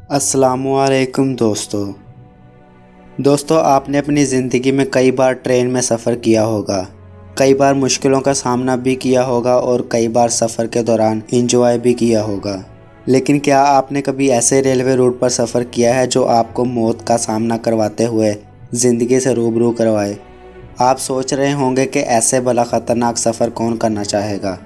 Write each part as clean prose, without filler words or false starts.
अस्सलामु अलैकुम दोस्तों आपने अपनी ज़िंदगी में कई बार ट्रेन में सफ़र किया होगा। कई बार मुश्किलों का सामना भी किया होगा और कई बार सफ़र के दौरान एंजॉय भी किया होगा। लेकिन क्या आपने कभी ऐसे रेलवे रूट पर सफ़र किया है जो आपको मौत का सामना करवाते हुए ज़िंदगी से रूबरू करवाए? आप सोच रहे होंगे कि ऐसे भला ख़तरनाक सफ़र कौन करना चाहेगा,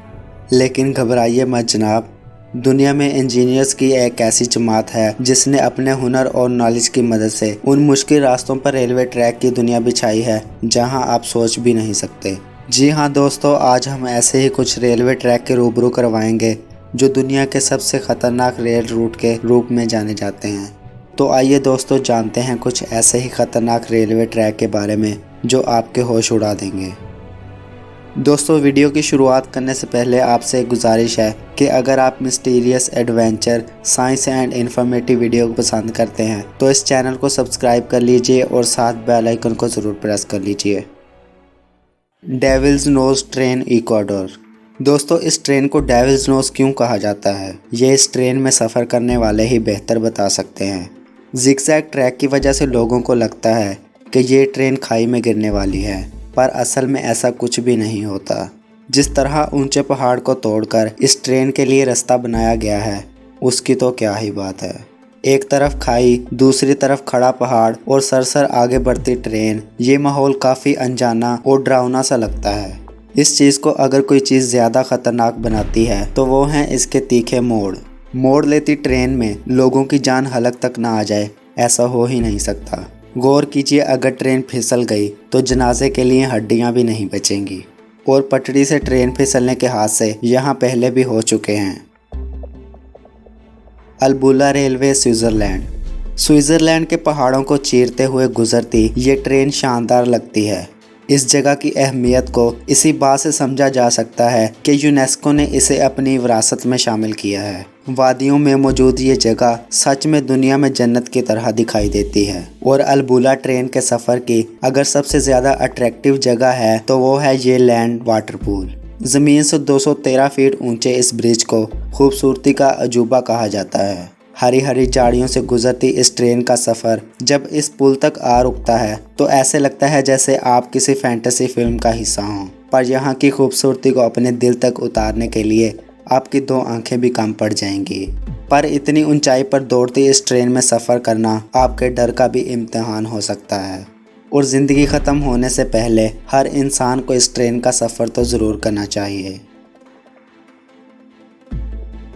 लेकिन घबराइए मत जनाब। दुनिया में इंजीनियर्स की एक ऐसी जमात है जिसने अपने हुनर और नॉलेज की मदद से उन मुश्किल रास्तों पर रेलवे ट्रैक की दुनिया बिछाई है जहां आप सोच भी नहीं सकते। जी हां दोस्तों, आज हम ऐसे ही कुछ रेलवे ट्रैक के रूबरू करवाएंगे जो दुनिया के सबसे ख़तरनाक रेल रूट के रूप में जाने जाते हैं। तो आइए दोस्तों जानते हैं कुछ ऐसे ही ख़तरनाक रेलवे ट्रैक के बारे में जो आपके होश उड़ा देंगे। दोस्तों वीडियो की शुरुआत करने से पहले आपसे एक गुजारिश है कि अगर आप mysterious adventure, science and informative video को पसंद करते हैं तो इस चैनल को सब्सक्राइब कर लीजिए और साथ बेल आइकन को ज़रूर प्रेस कर लीजिए। Devil's Nose train Ecuador. दोस्तों इस ट्रेन को डेविल्स नोज़ क्यों कहा जाता है, ये इस ट्रेन में सफ़र करने वाले ही बेहतर बता सकते हैं। जिगजैग ट्रैक की वजह से लोगों को लगता है कि ये ट्रेन खाई में गिरने वाली है, पर असल में ऐसा कुछ भी नहीं होता। जिस तरह ऊंचे पहाड़ को तोड़कर इस ट्रेन के लिए रास्ता बनाया गया है उसकी तो क्या ही बात है। एक तरफ खाई, दूसरी तरफ खड़ा पहाड़ और सरसर आगे बढ़ती ट्रेन, ये माहौल काफ़ी अनजाना और डरावना सा लगता है। इस चीज़ को अगर कोई चीज़ ज़्यादा ख़तरनाक बनाती है तो वो हैं इसके तीखे मोड़ लेती ट्रेन में लोगों की जान हलक तक ना आ जाए, ऐसा हो ही नहीं सकता। गौर कीजिए, अगर ट्रेन फिसल गई तो जनाजे के लिए हड्डियां भी नहीं बचेंगी। और पटड़ी से ट्रेन फिसलने के हादसे यहाँ पहले भी हो चुके हैं। अल्बुला रेलवे स्विट्ज़रलैंड के पहाड़ों को चीरते हुए गुजरती ये ट्रेन शानदार लगती है। इस जगह की अहमियत को इसी बात से समझा जा सकता है कि यूनेस्को ने इसे अपनी विरासत में शामिल किया है। वादियों में मौजूद ये जगह सच में दुनिया में जन्नत की तरह दिखाई देती है। और अल्बुला ट्रेन के सफ़र की अगर सबसे ज़्यादा अट्रैक्टिव जगह है तो वो है ये लैंड वाटर पूल। ज़मीन से 213 फीट ऊंचे इस ब्रिज को खूबसूरती का अजूबा कहा जाता है। हरी हरी झाड़ियों से गुजरती इस ट्रेन का सफ़र जब इस पुल तक आ रुकता है तो ऐसे लगता है जैसे आप किसी फैंटेसी फिल्म का हिस्सा हों। पर यहाँ की खूबसूरती को अपने दिल तक उतारने के लिए आपकी 2 आंखें भी कम पड़ जाएंगी। पर इतनी ऊंचाई पर दौड़ती इस ट्रेन में सफ़र करना आपके डर का भी इम्तिहान हो सकता है। और ज़िंदगी ख़त्म होने से पहले हर इंसान को इस ट्रेन का सफ़र तो ज़रूर करना चाहिए।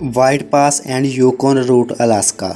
White Pass and Yukon Route Alaska.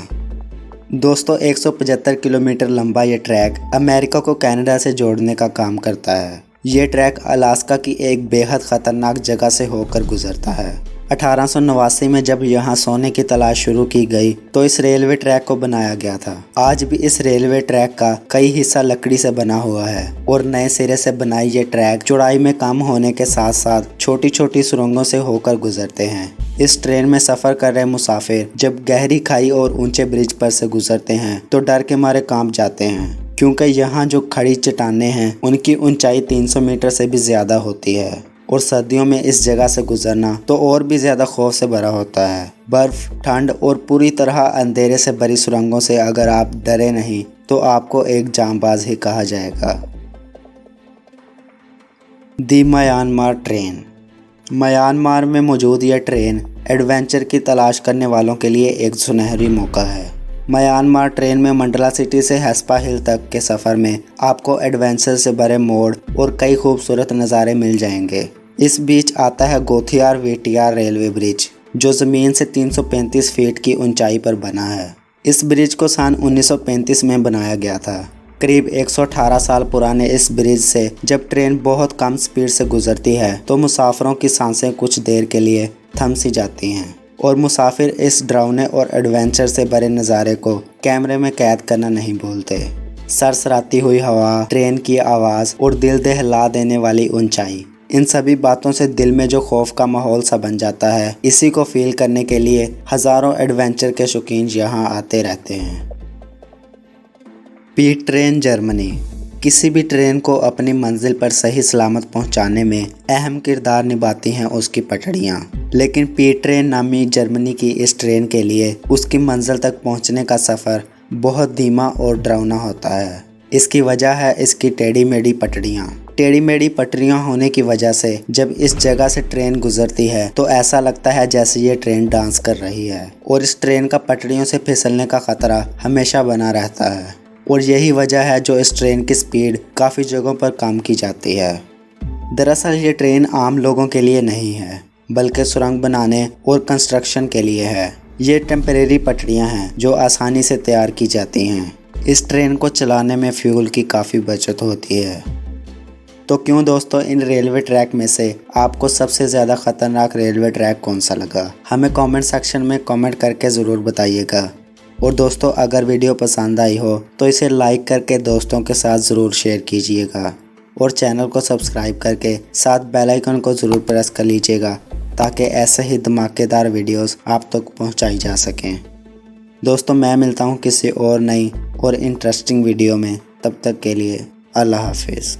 दोस्तों 175 किलोमीटर लंबा ये ट्रैक अमेरिका को कनाडा से जोड़ने का काम करता है। ये ट्रैक अलास्का की एक बेहद ख़तरनाक जगह से होकर गुजरता है। 1889 में जब यहाँ सोने की तलाश शुरू की गई तो इस रेलवे ट्रैक को बनाया गया था। आज भी इस रेलवे ट्रैक का कई हिस्सा लकड़ी से बना हुआ है और नए सिरे से बनाई ये ट्रैक चौड़ाई में कम होने के साथ साथ छोटी छोटी सुरंगों से होकर गुजरते हैं। इस ट्रेन में सफ़र कर रहे मुसाफिर जब गहरी खाई और ऊंचे ब्रिज पर से गुजरते हैं तो डर के मारे कांप जाते हैं, क्योंकि यहाँ जो खड़ी चट्टानें हैं उनकी ऊंचाई 300 मीटर से भी ज़्यादा होती है। और सर्दियों में इस जगह से गुजरना तो और भी ज़्यादा खौफ से भरा होता है। बर्फ़, ठंड और पूरी तरह अंधेरे से भरी सुरंगों से अगर आप डरे नहीं तो आपको एक जांबाज ही कहा जाएगा। दी म्यांमार ट्रेन। म्यांमार में मौजूद यह ट्रेन एडवेंचर की तलाश करने वालों के लिए एक सुनहरी मौका है। म्यांमार ट्रेन में मंडला सिटी से हेस्पा हिल तक के सफ़र में आपको एडवेंचर से भरे मोड़ और कई खूबसूरत नज़ारे मिल जाएंगे। इस बीच आता है गोथियार वेटियार रेलवे ब्रिज जो ज़मीन से 335 फीट की ऊंचाई पर बना है। इस ब्रिज को सन 1935 में बनाया गया था। करीब 118 साल पुराने इस ब्रिज से जब ट्रेन बहुत कम स्पीड से गुजरती है तो मुसाफिरों की सांसें कुछ देर के लिए थम सी जाती हैं और मुसाफिर इस डरावने और एडवेंचर से भरे नज़ारे को कैमरे में कैद करना नहीं भूलते। सरसराती हुई हवा, ट्रेन की आवाज़ और दिल दहला देने वाली ऊंचाई, इन सभी बातों से दिल में जो खौफ का माहौल सा बन जाता है, इसी को फील करने के लिए हज़ारों एडवेंचर के शौकीन यहाँ आते रहते हैं। पीट ट्रेन जर्मनी। किसी भी ट्रेन को अपनी मंजिल पर सही सलामत पहुंचाने में अहम किरदार निभाती हैं उसकी पटरियां। लेकिन पी ट्रेन नामी जर्मनी की इस ट्रेन के लिए उसकी मंजिल तक पहुंचने का सफ़र बहुत धीमा और डरावना होता है। इसकी वजह है इसकी टेढ़ी मेढ़ी पटरियां। टेढ़ी मेढ़ी पटरियां होने की वजह से जब इस जगह से ट्रेन गुजरती है तो ऐसा लगता है जैसे ये ट्रेन डांस कर रही है, और इस ट्रेन का पटरियों से फिसलने का खतरा हमेशा बना रहता है। और यही वजह है जो इस ट्रेन की स्पीड काफ़ी जगहों पर कम की जाती है। दरअसल ये ट्रेन आम लोगों के लिए नहीं है, बल्कि सुरंग बनाने और कंस्ट्रक्शन के लिए है। ये टेम्परेरी पटरियां हैं जो आसानी से तैयार की जाती हैं। इस ट्रेन को चलाने में फ्यूल की काफ़ी बचत होती है। तो क्यों दोस्तों, इन रेलवे ट्रैक में से आपको सबसे ज़्यादा ख़तरनाक रेलवे ट्रैक कौन सा लगा? हमें कमेंट सेक्शन में कमेंट करके ज़रूर बताइएगा। और दोस्तों, अगर वीडियो पसंद आई हो तो इसे लाइक करके दोस्तों के साथ ज़रूर शेयर कीजिएगा, और चैनल को सब्सक्राइब करके साथ बेल आइकन को ज़रूर प्रेस कर लीजिएगा ताकि ऐसे ही धमाकेदार वीडियोस आप तक पहुंचाई जा सकें। दोस्तों, मैं मिलता हूं किसी और नई और इंटरेस्टिंग वीडियो में। तब तक के लिए अल्लाह हाफिज़।